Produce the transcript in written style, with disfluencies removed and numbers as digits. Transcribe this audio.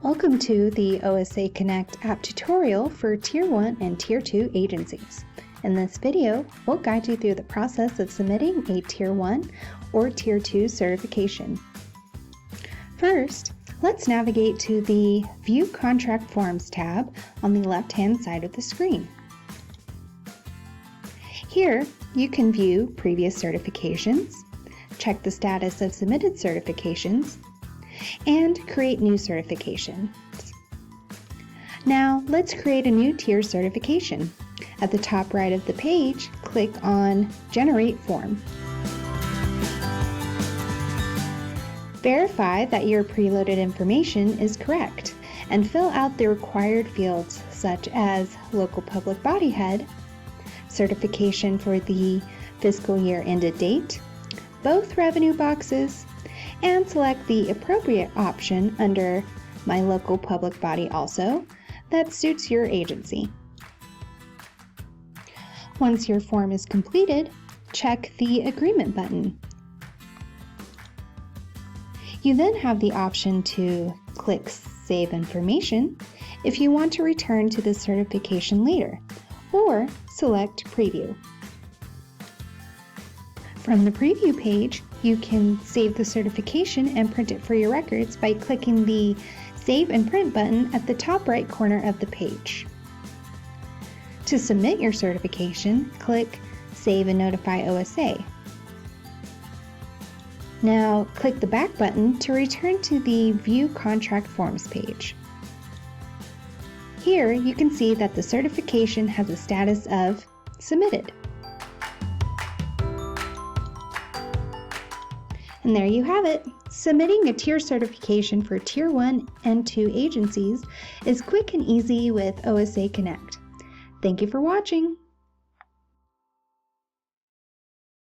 Welcome to the OSA Connect app tutorial for Tier 1 and Tier 2 agencies. In this video, we'll guide you through the process of submitting a Tier 1 or Tier 2 certification. First, let's navigate to the View Contract Forms tab on the left-hand side of the screen. Here, you can view previous certifications, check the status of submitted certifications, and create new certifications. Now, let's create a new tier certification. At the top right of the page, click on Generate Form. Verify that your preloaded information is correct and fill out the required fields such as local public body head, certification for the fiscal year ended date, both revenue boxes, and select the appropriate option under My Local Public Body Also that suits your agency. Once your form is completed, check the Agreement button. You then have the option to click Save Information if you want to return to the certification later, or select Preview. From the Preview page, you can save the certification and print it for your records by clicking the Save and Print button at the top right corner of the page. To submit your certification, click Save and Notify OSA. Now, click the back button to return to the View Contract Forms page. Here, you can see that the certification has a status of Submitted. And there you have it. Submitting a tier certification for Tier 1 and 2 agencies is quick and easy with OSA Connect. Thank you for watching.